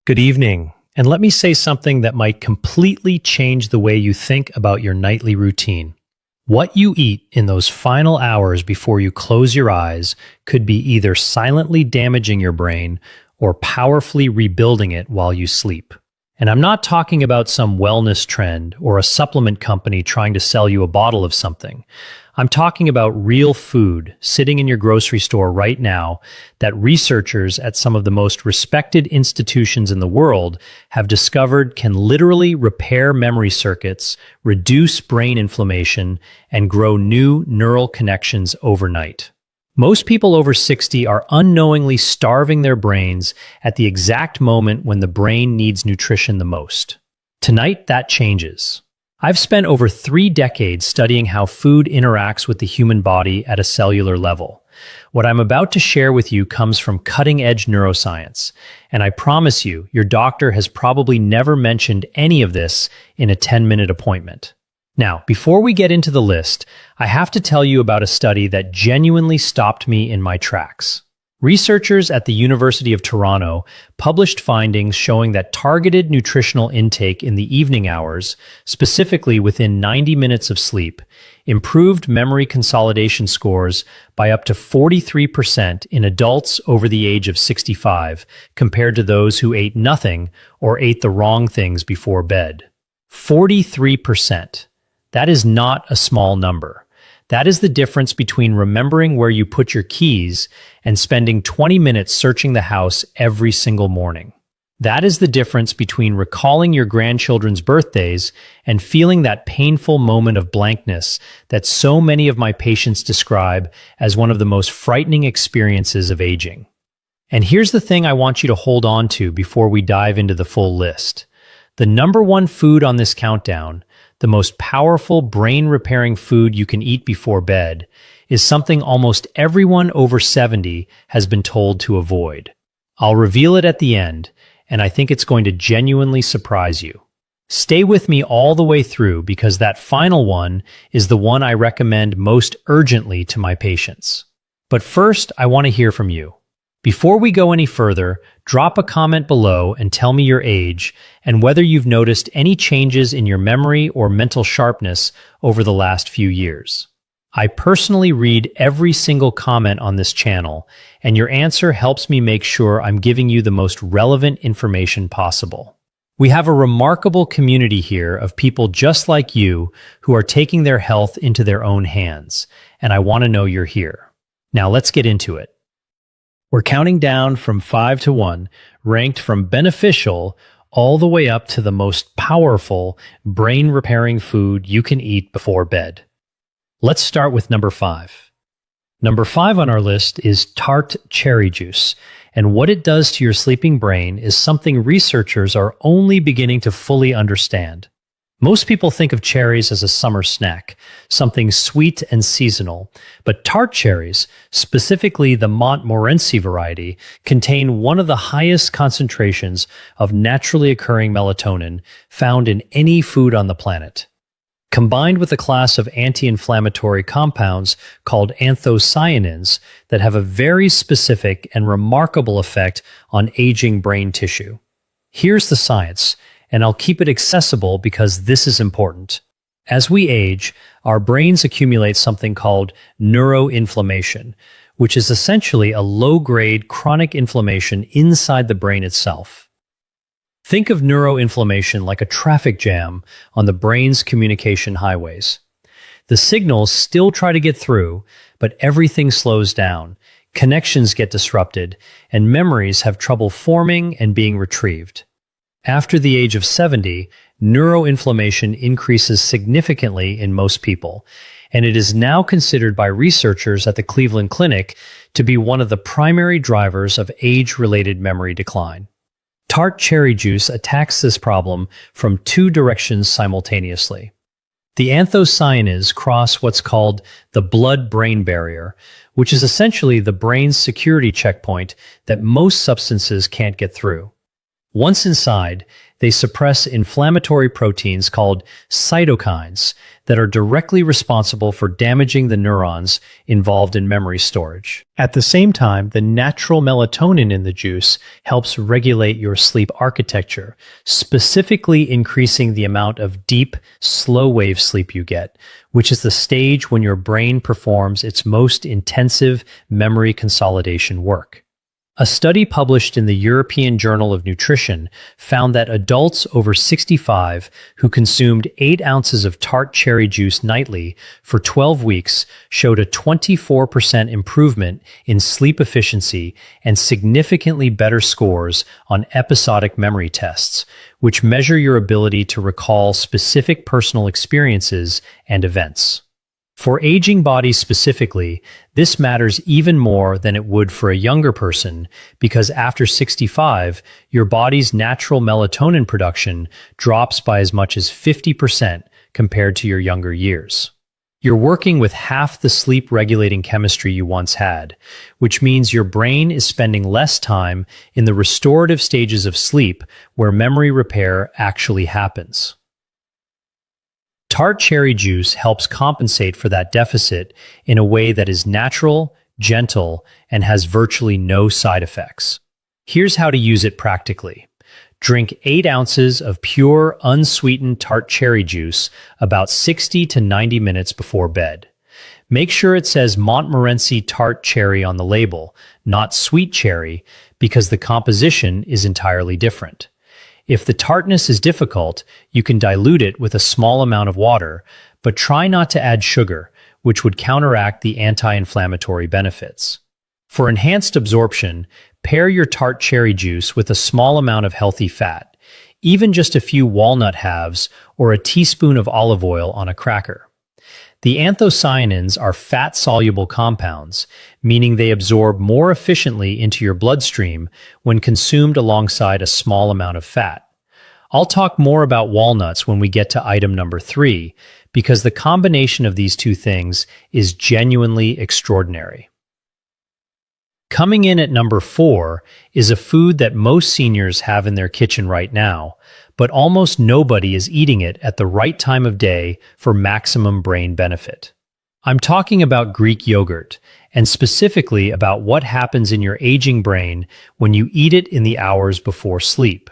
Good evening, and let me say something that might completely change the way you think about your nightly routine. What you eat in those final hours before you close your eyes could be either silently damaging your brain or powerfully rebuilding it while you sleep. And I'm not talking about some wellness trend or a supplement company trying to sell you a bottle of something. I'm talking about real food sitting in your grocery store right now that researchers at some of the most respected institutions in the world have discovered can literally repair memory circuits, reduce brain inflammation, and grow new neural connections overnight. Most people over 60 are unknowingly starving their brains at the exact moment when the brain needs nutrition the most. Tonight, that changes. I've spent over 3 decades studying how food interacts with the human body at a cellular level. What I'm about to share with you comes from cutting-edge neuroscience, and I promise you, your doctor has probably never mentioned any of this in a 10-minute appointment. Now, before we get into the list, I have to tell you about a study that genuinely stopped me in my tracks. Researchers at the University of Toronto published findings showing that targeted nutritional intake in the evening hours, specifically within 90 minutes of sleep, improved memory consolidation scores by up to 43% in adults over the age of 65 compared to those who ate nothing or ate the wrong things before bed. 43%. That is not a small number. That is the difference between remembering where you put your keys and spending 20 minutes searching the house every single morning. That is the difference between recalling your grandchildren's birthdays and feeling that painful moment of blankness that so many of my patients describe as one of the most frightening experiences of aging. And here's the thing I want you to hold on to before we dive into the full list. The number one food on this countdown, the most powerful brain-repairing food you can eat before bed, is something almost everyone over 70 has been told to avoid. I'll reveal it at the end, and I think it's going to genuinely surprise you. Stay with me all the way through because that final one is the one I recommend most urgently to my patients. But first, I want to hear from you. Before we go any further, drop a comment below and tell me your age and whether you've noticed any changes in your memory or mental sharpness over the last few years. I personally read every single comment on this channel, and your answer helps me make sure I'm giving you the most relevant information possible. We have a remarkable community here of people just like you who are taking their health into their own hands, and I want to know you're here. Now let's get into it. We're counting down from 5 to 1, ranked from beneficial all the way up to the most powerful brain-repairing food you can eat before bed. Let's start with number 5. Number 5 on our list is tart cherry juice, and what it does to your sleeping brain is something researchers are only beginning to fully understand. Most people think of cherries as a summer snack, something sweet and seasonal, but tart cherries, specifically the Montmorency variety, contain one of the highest concentrations of naturally occurring melatonin found in any food on the planet. Combined with a class of anti-inflammatory compounds called anthocyanins that have a very specific and remarkable effect on aging brain tissue. Here's the science, and I'll keep it accessible because this is important. As we age, our brains accumulate something called neuroinflammation, which is essentially a low-grade chronic inflammation inside the brain itself. Think of neuroinflammation like a traffic jam on the brain's communication highways. The signals still try to get through, but everything slows down, connections get disrupted, and memories have trouble forming and being retrieved. After the age of 70, neuroinflammation increases significantly in most people, and it is now considered by researchers at the Cleveland Clinic to be one of the primary drivers of age-related memory decline. Tart cherry juice attacks this problem from 2 directions simultaneously. The anthocyanins cross what's called the blood-brain barrier, which is essentially the brain's security checkpoint that most substances can't get through. Once inside, they suppress inflammatory proteins called cytokines that are directly responsible for damaging the neurons involved in memory storage. At the same time, the natural melatonin in the juice helps regulate your sleep architecture, specifically increasing the amount of deep, slow-wave sleep you get, which is the stage when your brain performs its most intensive memory consolidation work. A study published in the European Journal of Nutrition found that adults over 65 who consumed 8 ounces of tart cherry juice nightly for 12 weeks showed a 24% improvement in sleep efficiency and significantly better scores on episodic memory tests, which measure your ability to recall specific personal experiences and events. For aging bodies specifically, this matters even more than it would for a younger person because after 65, your body's natural melatonin production drops by as much as 50% compared to your younger years. You're working with half the sleep-regulating chemistry you once had, which means your brain is spending less time in the restorative stages of sleep where memory repair actually happens. Tart cherry juice helps compensate for that deficit in a way that is natural, gentle, and has virtually no side effects. Here's how to use it practically. Drink 8 ounces of pure, unsweetened tart cherry juice about 60 to 90 minutes before bed. Make sure it says Montmorency tart cherry on the label, not sweet cherry, because the composition is entirely different. If the tartness is difficult, you can dilute it with a small amount of water, but try not to add sugar, which would counteract the anti-inflammatory benefits. For enhanced absorption, pair your tart cherry juice with a small amount of healthy fat, even just a few walnut halves or a teaspoon of olive oil on a cracker. The anthocyanins are fat-soluble compounds, meaning they absorb more efficiently into your bloodstream when consumed alongside a small amount of fat. I'll talk more about walnuts when we get to item number 3, because the combination of these two things is genuinely extraordinary. Coming in at number 4 is a food that most seniors have in their kitchen right now, but almost nobody is eating it at the right time of day for maximum brain benefit. I'm talking about Greek yogurt, and specifically about what happens in your aging brain when you eat it in the hours before sleep.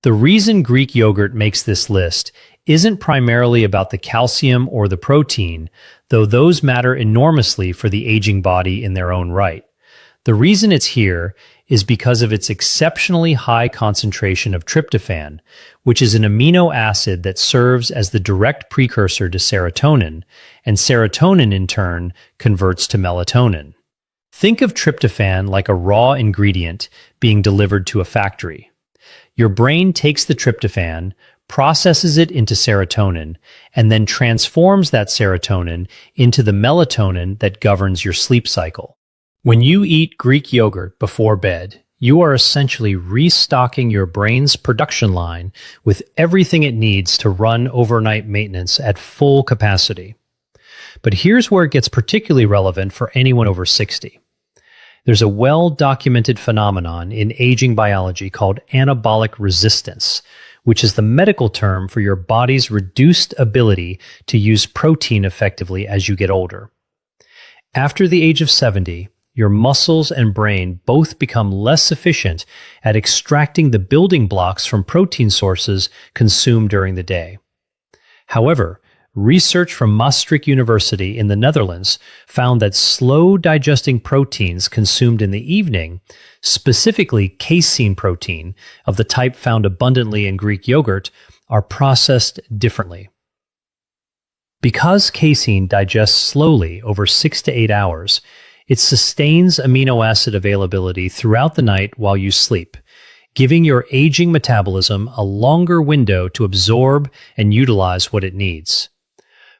The reason Greek yogurt makes this list isn't primarily about the calcium or the protein, though those matter enormously for the aging body in their own right. The reason it's here is because of its exceptionally high concentration of tryptophan, which is an amino acid that serves as the direct precursor to serotonin, and serotonin in turn converts to melatonin. Think of tryptophan like a raw ingredient being delivered to a factory. Your brain takes the tryptophan, processes it into serotonin, and then transforms that serotonin into the melatonin that governs your sleep cycle. When you eat Greek yogurt before bed, you are essentially restocking your brain's production line with everything it needs to run overnight maintenance at full capacity. But here's where it gets particularly relevant for anyone over 60. There's a well-documented phenomenon in aging biology called anabolic resistance, which is the medical term for your body's reduced ability to use protein effectively as you get older. After the age of 70, your muscles and brain both become less efficient at extracting the building blocks from protein sources consumed during the day. However, research from Maastricht University in the Netherlands found that slow-digesting proteins consumed in the evening, specifically casein protein of the type found abundantly in Greek yogurt, are processed differently. Because casein digests slowly over 6 to 8 hours, it sustains amino acid availability throughout the night while you sleep, giving your aging metabolism a longer window to absorb and utilize what it needs.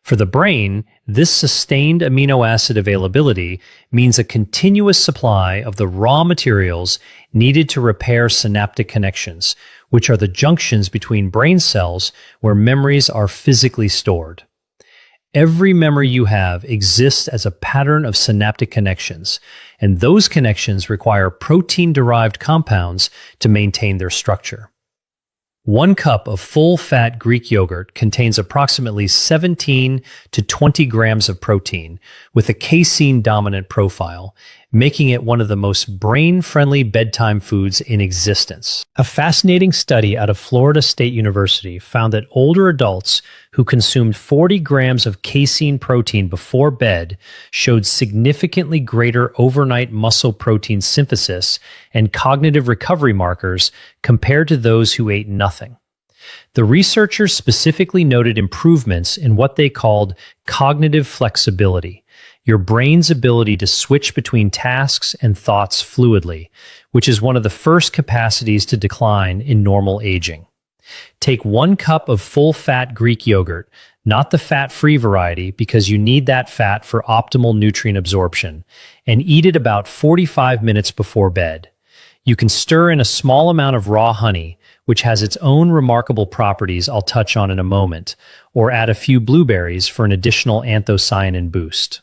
For the brain, this sustained amino acid availability means a continuous supply of the raw materials needed to repair synaptic connections, which are the junctions between brain cells where memories are physically stored. Every memory you have exists as a pattern of synaptic connections, and those connections require protein-derived compounds to maintain their structure. 1 cup of full-fat Greek yogurt contains approximately 17 to 20 grams of protein with a casein-dominant profile, making it one of the most brain-friendly bedtime foods in existence. A fascinating study out of Florida State University found that older adults who consumed 40 grams of casein protein before bed showed significantly greater overnight muscle protein synthesis and cognitive recovery markers compared to those who ate nothing. The researchers specifically noted improvements in what they called cognitive flexibility, your brain's ability to switch between tasks and thoughts fluidly, which is one of the first capacities to decline in normal aging. Take 1 cup of full-fat Greek yogurt, not the fat-free variety because you need that fat for optimal nutrient absorption, and eat it about 45 minutes before bed. You can stir in a small amount of raw honey, which has its own remarkable properties I'll touch on in a moment, or add a few blueberries for an additional anthocyanin boost.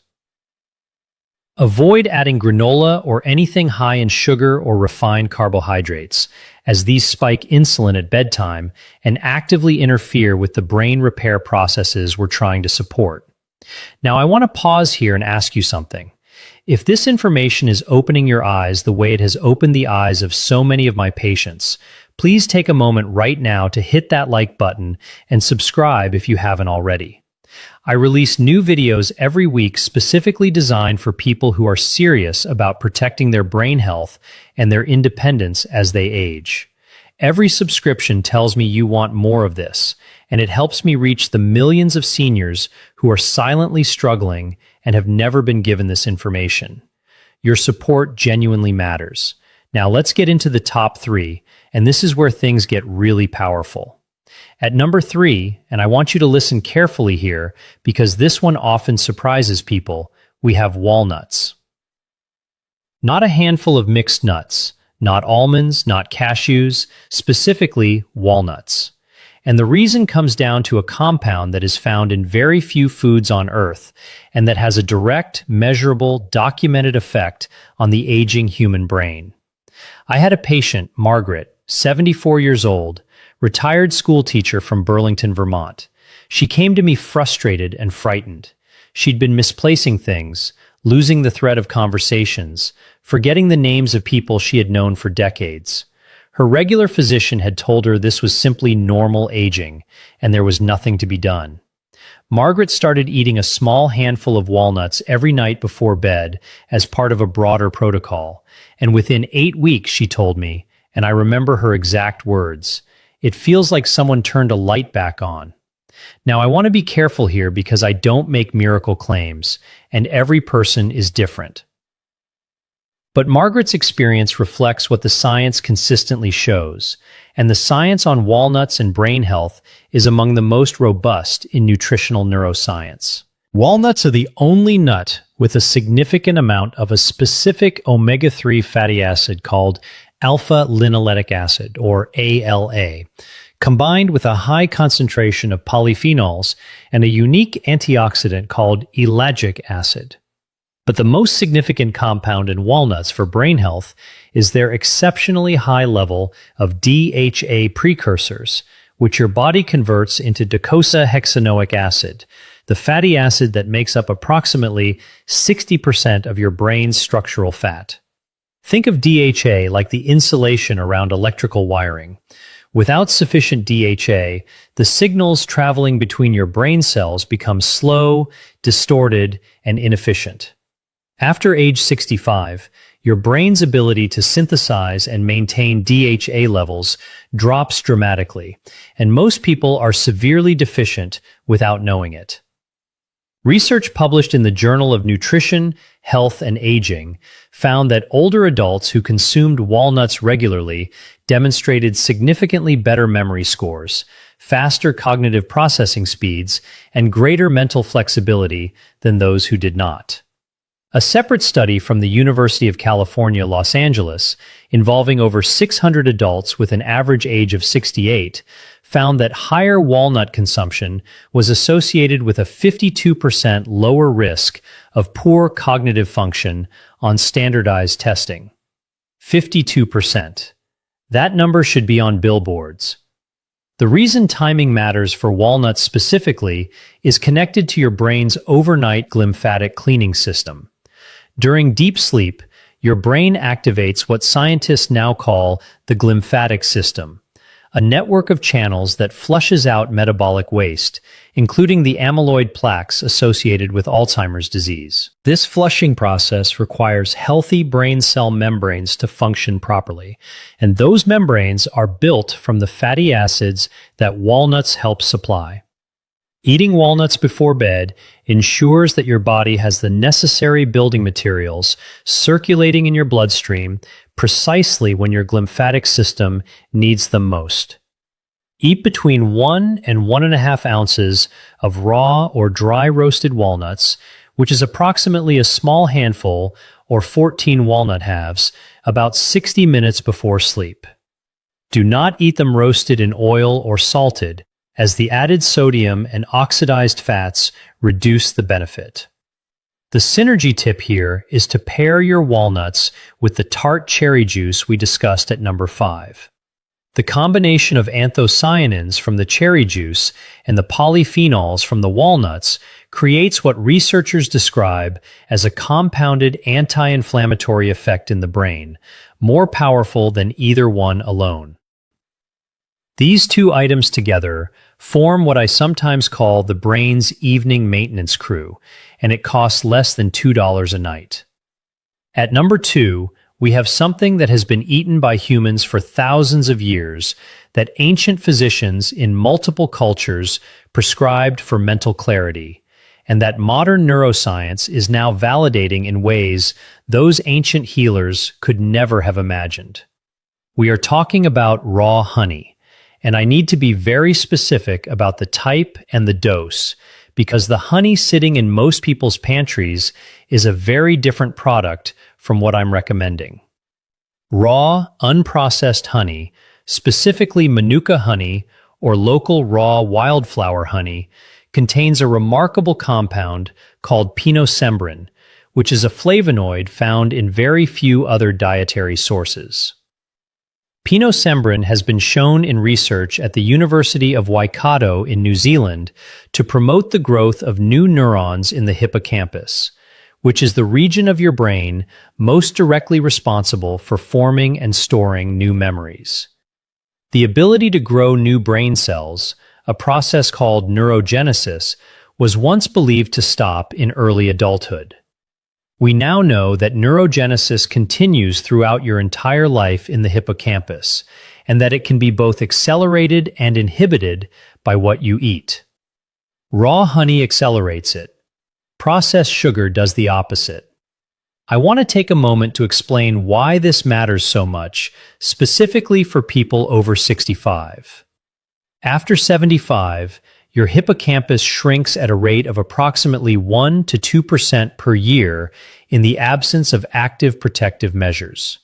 Avoid adding granola or anything high in sugar or refined carbohydrates, as these spike insulin at bedtime and actively interfere with the brain repair processes we're trying to support. Now, I want to pause here and ask you something. If this information is opening your eyes the way it has opened the eyes of so many of my patients, please take a moment right now to hit that like button and subscribe if you haven't already. I release new videos every week specifically designed for people who are serious about protecting their brain health and their independence as they age. Every subscription tells me you want more of this, and it helps me reach the millions of seniors who are silently struggling and have never been given this information. Your support genuinely matters. Now let's get into the top 3, and this is where things get really powerful. At number 3, and I want you to listen carefully here because this one often surprises people, we have walnuts. Not a handful of mixed nuts, not almonds, not cashews, specifically walnuts. And the reason comes down to a compound that is found in very few foods on Earth and that has a direct, measurable, documented effect on the aging human brain. I had a patient, Margaret, 74 years old, retired school teacher from Burlington, Vermont. She came to me frustrated and frightened. She'd been misplacing things, losing the thread of conversations, forgetting the names of people she had known for decades. Her regular physician had told her this was simply normal aging, and there was nothing to be done. Margaret started eating a small handful of walnuts every night before bed as part of a broader protocol, and within 8 weeks, she told me, and I remember her exact words, "It feels like someone turned a light back on." Now, I want to be careful here because I don't make miracle claims, and every person is different. But Margaret's experience reflects what the science consistently shows, and the science on walnuts and brain health is among the most robust in nutritional neuroscience. Walnuts are the only nut with a significant amount of a specific omega-3 fatty acid called alpha-linoleic acid, or ALA, combined with a high concentration of polyphenols and a unique antioxidant called ellagic acid. But the most significant compound in walnuts for brain health is their exceptionally high level of DHA precursors, which your body converts into docosahexaenoic acid, the fatty acid that makes up approximately 60% of your brain's structural fat. Think of DHA like the insulation around electrical wiring. Without sufficient DHA, the signals traveling between your brain cells become slow, distorted, and inefficient. After age 65, your brain's ability to synthesize and maintain DHA levels drops dramatically, and most people are severely deficient without knowing it. Research published in the Journal of Nutrition, Health, and Aging found that older adults who consumed walnuts regularly demonstrated significantly better memory scores, faster cognitive processing speeds, and greater mental flexibility than those who did not. A separate study from the University of California, Los Angeles, involving over 600 adults with an average age of 68, found that higher walnut consumption was associated with a 52% lower risk of poor cognitive function on standardized testing. 52%. That number should be on billboards. The reason timing matters for walnuts specifically is connected to your brain's overnight glymphatic cleaning system. During deep sleep, your brain activates what scientists now call the glymphatic system, a network of channels that flushes out metabolic waste, including the amyloid plaques associated with Alzheimer's disease. This flushing process requires healthy brain cell membranes to function properly, and those membranes are built from the fatty acids that walnuts help supply. Eating walnuts before bed ensures that your body has the necessary building materials circulating in your bloodstream precisely when your glymphatic system needs them most. Eat between 1 and 1.5 ounces of raw or dry roasted walnuts, which is approximately a small handful or 14 walnut halves, about 60 minutes before sleep. Do not eat them roasted in oil or salted, as the added sodium and oxidized fats reduce the benefit. The synergy tip here is to pair your walnuts with the tart cherry juice we discussed at number 5. The combination of anthocyanins from the cherry juice and the polyphenols from the walnuts creates what researchers describe as a compounded anti-inflammatory effect in the brain, more powerful than either one alone. These two items together form what I sometimes call the brain's evening maintenance crew, and it costs less than $2 a night. At number 2, we have something that has been eaten by humans for thousands of years that ancient physicians in multiple cultures prescribed for mental clarity, and that modern neuroscience is now validating in ways those ancient healers could never have imagined. We are talking about raw honey. And I need to be very specific about the type and the dose, because the honey sitting in most people's pantries is a very different product from what I'm recommending. Raw, unprocessed honey, specifically Manuka honey or local raw wildflower honey, contains a remarkable compound called pinosembrin, which is a flavonoid found in very few other dietary sources. Pinosembrin has been shown in research at the University of Waikato in New Zealand to promote the growth of new neurons in the hippocampus, which is the region of your brain most directly responsible for forming and storing new memories. The ability to grow new brain cells, a process called neurogenesis, was once believed to stop in early adulthood. We now know that neurogenesis continues throughout your entire life in the hippocampus, and that it can be both accelerated and inhibited by what you eat. Raw honey accelerates it. Processed sugar does the opposite. I want to take a moment to explain why this matters so much, specifically for people over 65. After 75, your hippocampus shrinks at a rate of approximately 1 to 2% per year in the absence of active protective measures.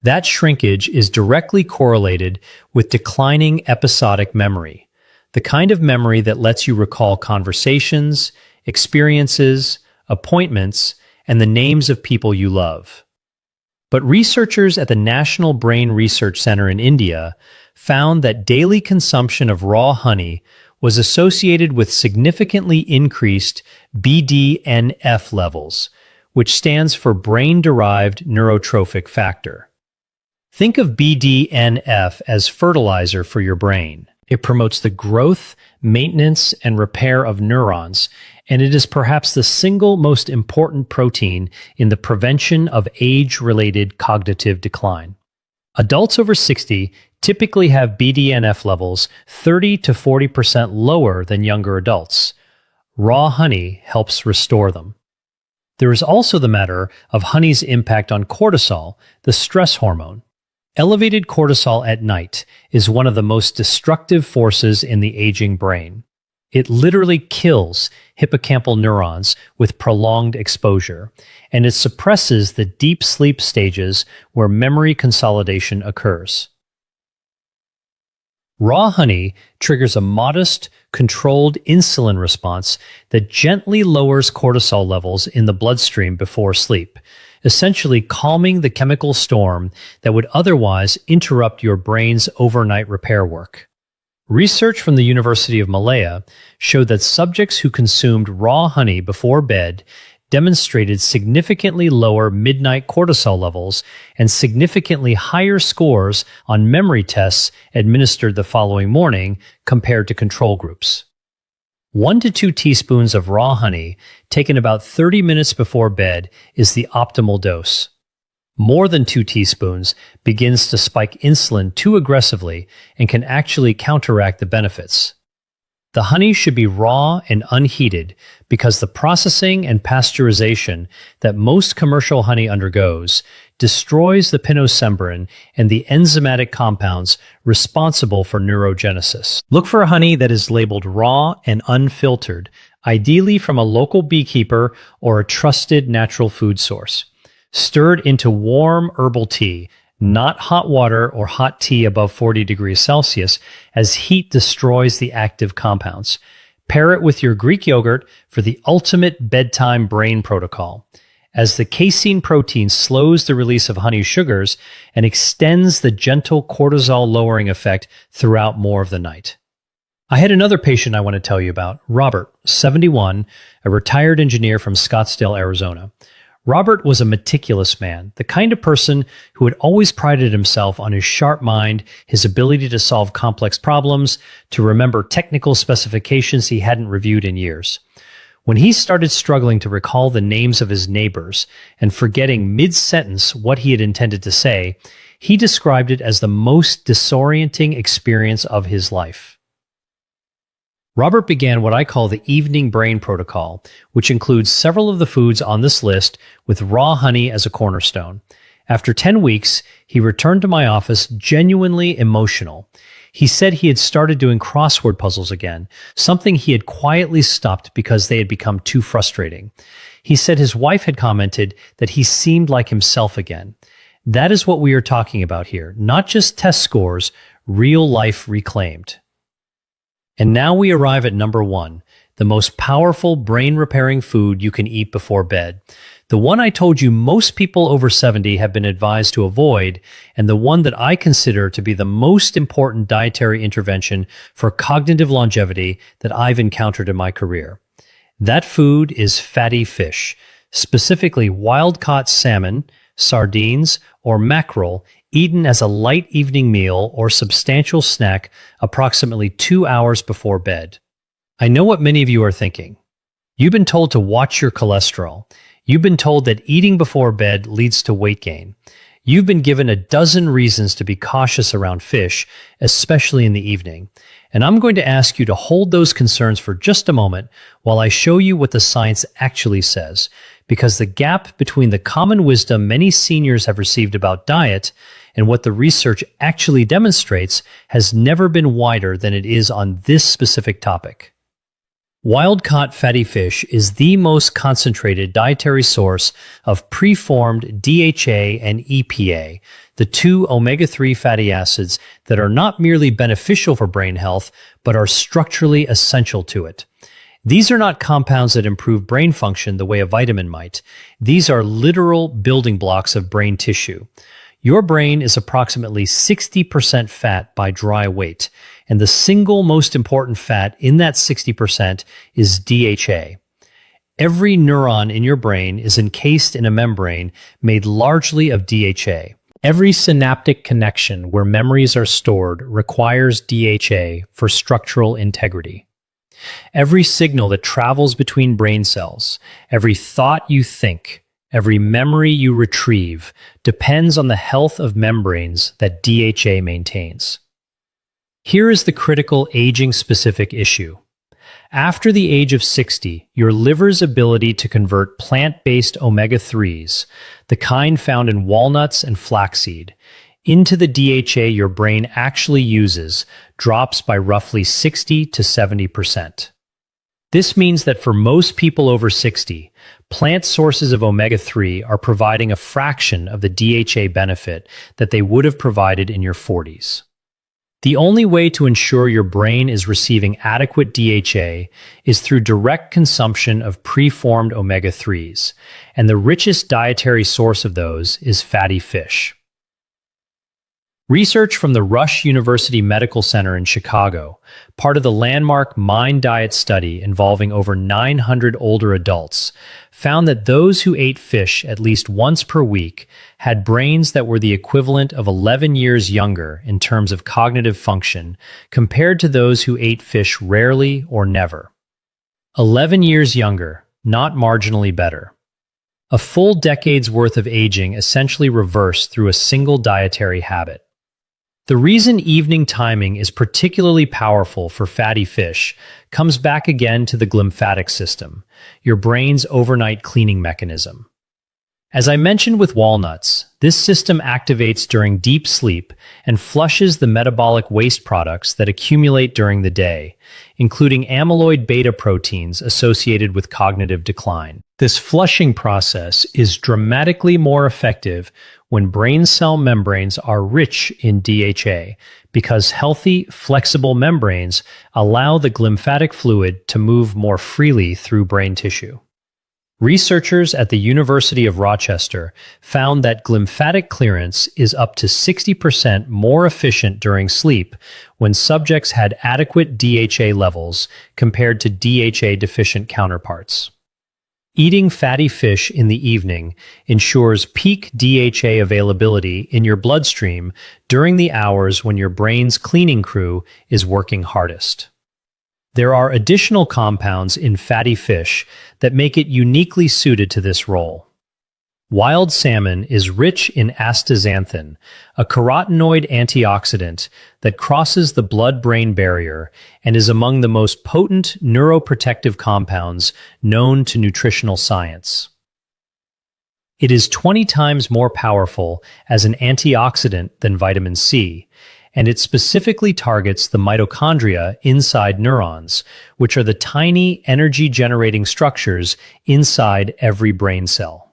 That shrinkage is directly correlated with declining episodic memory, the kind of memory that lets you recall conversations, experiences, appointments, and the names of people you love. But researchers at the National Brain Research Center in India found that daily consumption of raw honey was associated with significantly increased BDNF levels, which stands for brain-derived neurotrophic factor. Think of BDNF as fertilizer for your brain. It promotes the growth, maintenance, and repair of neurons, and it is perhaps the single most important protein in the prevention of age-related cognitive decline. Adults over 60 typically have BDNF levels 30 to 40% lower than younger adults. Raw honey helps restore them. There is also the matter of honey's impact on cortisol, the stress hormone. Elevated cortisol at night is one of the most destructive forces in the aging brain. It literally kills hippocampal neurons with prolonged exposure, and it suppresses the deep sleep stages where memory consolidation occurs. Raw honey triggers a modest, controlled insulin response that gently lowers cortisol levels in the bloodstream before sleep, essentially calming the chemical storm that would otherwise interrupt your brain's overnight repair work. Research from the University of Malaya showed that subjects who consumed raw honey before bed demonstrated significantly lower midnight cortisol levels and significantly higher scores on memory tests administered the following morning compared to control groups. 1 to 2 teaspoons of raw honey taken about 30 minutes before bed is the optimal dose. More than 2 teaspoons begins to spike insulin too aggressively and can actually counteract the benefits. The honey should be raw and unheated because the processing and pasteurization that most commercial honey undergoes destroys the pinosembrin and the enzymatic compounds responsible for neurogenesis. Look for a honey that is labeled raw and unfiltered, ideally from a local beekeeper or a trusted natural food source. Stirred into warm herbal tea, not hot water or hot tea above 40 degrees Celsius, as heat destroys the active compounds. Pair it with your Greek yogurt for the ultimate bedtime brain protocol, as the casein protein slows the release of honey sugars and extends the gentle cortisol-lowering effect throughout more of the night. I had another patient I want to tell you about, Robert, 71, a retired engineer from Scottsdale, Arizona. Robert was a meticulous man, the kind of person who had always prided himself on his sharp mind, his ability to solve complex problems, to remember technical specifications he hadn't reviewed in years. When he started struggling to recall the names of his neighbors and forgetting mid-sentence what he had intended to say, he described it as the most disorienting experience of his life. Robert began what I call the evening brain protocol, which includes several of the foods on this list with raw honey as a cornerstone. After 10 weeks, he returned to my office genuinely emotional. He said he had started doing crossword puzzles again, something he had quietly stopped because they had become too frustrating. He said his wife had commented that he seemed like himself again. That is what we are talking about here, not just test scores, real life reclaimed. And now we arrive at number 1, the most powerful brain-repairing food you can eat before bed. The one I told you most people over 70 have been advised to avoid, and the one that I consider to be the most important dietary intervention for cognitive longevity that I've encountered in my career. That food is fatty fish, specifically wild-caught salmon, sardines, or mackerel, eaten as a light evening meal or substantial snack approximately 2 hours before bed. I know what many of you are thinking. You've been told to watch your cholesterol. You've been told that eating before bed leads to weight gain. You've been given a dozen reasons to be cautious around fish, especially in the evening. And I'm going to ask you to hold those concerns for just a moment while I show you what the science actually says, because the gap between the common wisdom many seniors have received about diet and what the research actually demonstrates has never been wider than it is on this specific topic. Wild-caught fatty fish is the most concentrated dietary source of preformed DHA and EPA, the 2 omega-3 fatty acids that are not merely beneficial for brain health, but are structurally essential to it. These are not compounds that improve brain function the way a vitamin might. These are literal building blocks of brain tissue. Your brain is approximately 60% fat by dry weight, and the single most important fat in that 60% is DHA. Every neuron in your brain is encased in a membrane made largely of DHA. Every synaptic connection where memories are stored requires DHA for structural integrity. Every signal that travels between brain cells, every thought you think, every memory you retrieve depends on the health of membranes that DHA maintains. Here is the critical aging-specific issue. After the age of 60, your liver's ability to convert plant-based omega-3s, the kind found in walnuts and flaxseed, into the DHA your brain actually uses drops by roughly 60 to 70%. This means that for most people over 60, plant sources of omega-3 are providing a fraction of the DHA benefit that they would have provided in your 40s. The only way to ensure your brain is receiving adequate DHA is through direct consumption of preformed omega-3s, and the richest dietary source of those is fatty fish. Research from the Rush University Medical Center in Chicago, part of the landmark Mind Diet study involving over 900 older adults, found that those who ate fish at least once per week had brains that were the equivalent of 11 years younger in terms of cognitive function compared to those who ate fish rarely or never. 11 years younger, not marginally better. A full decade's worth of aging essentially reversed through a single dietary habit. The reason evening timing is particularly powerful for fatty fish comes back again to the glymphatic system, your brain's overnight cleaning mechanism. As I mentioned with walnuts, this system activates during deep sleep and flushes the metabolic waste products that accumulate during the day, including amyloid beta proteins associated with cognitive decline. This flushing process is dramatically more effective when brain cell membranes are rich in DHA, because healthy, flexible membranes allow the glymphatic fluid to move more freely through brain tissue. Researchers at the University of Rochester found that glymphatic clearance is up to 60% more efficient during sleep when subjects had adequate DHA levels compared to DHA-deficient counterparts. Eating fatty fish in the evening ensures peak DHA availability in your bloodstream during the hours when your brain's cleaning crew is working hardest. There are additional compounds in fatty fish that make it uniquely suited to this role. Wild salmon is rich in astaxanthin, a carotenoid antioxidant that crosses the blood-brain barrier and is among the most potent neuroprotective compounds known to nutritional science. It is 20 times more powerful as an antioxidant than vitamin C, and it specifically targets the mitochondria inside neurons, which are the tiny energy-generating structures inside every brain cell.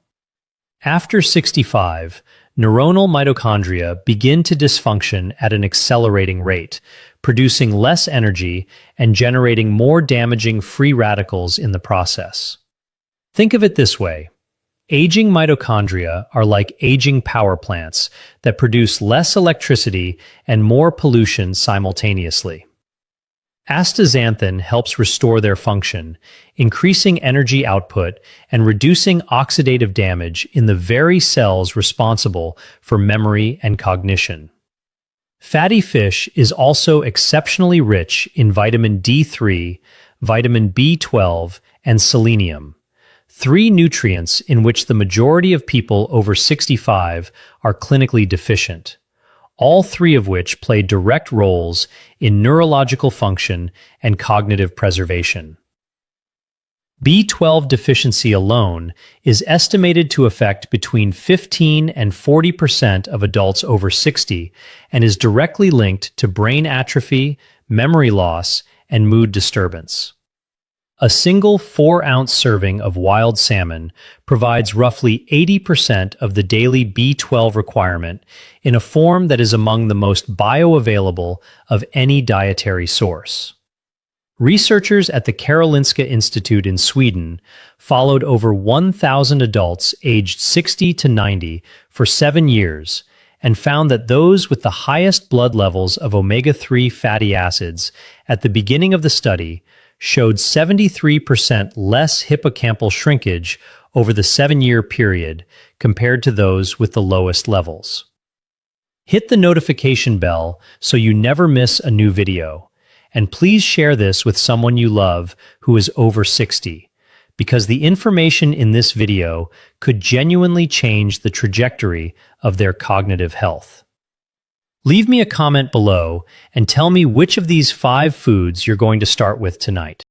After 65, neuronal mitochondria begin to dysfunction at an accelerating rate, producing less energy and generating more damaging free radicals in the process. Think of it this way. Aging mitochondria are like aging power plants that produce less electricity and more pollution simultaneously. Astaxanthin helps restore their function, increasing energy output and reducing oxidative damage in the very cells responsible for memory and cognition. Fatty fish is also exceptionally rich in vitamin D3, vitamin B12, and selenium, 3 nutrients in which the majority of people over 65 are clinically deficient, all 3 of which play direct roles in neurological function and cognitive preservation. B12 deficiency alone is estimated to affect between 15 and 40% of adults over 60 and is directly linked to brain atrophy, memory loss, and mood disturbance. A single 4-ounce serving of wild salmon provides roughly 80% of the daily B12 requirement in a form that is among the most bioavailable of any dietary source. Researchers at the Karolinska Institute in Sweden followed over 1,000 adults aged 60 to 90 for 7 years and found that those with the highest blood levels of omega-3 fatty acids at the beginning of the study showed 73% less hippocampal shrinkage over the 7-year period compared to those with the lowest levels. Hit the notification bell so you never miss a new video, and please share this with someone you love who is over 60, because the information in this video could genuinely change the trajectory of their cognitive health. Leave me a comment below and tell me which of these 5 foods you're going to start with tonight.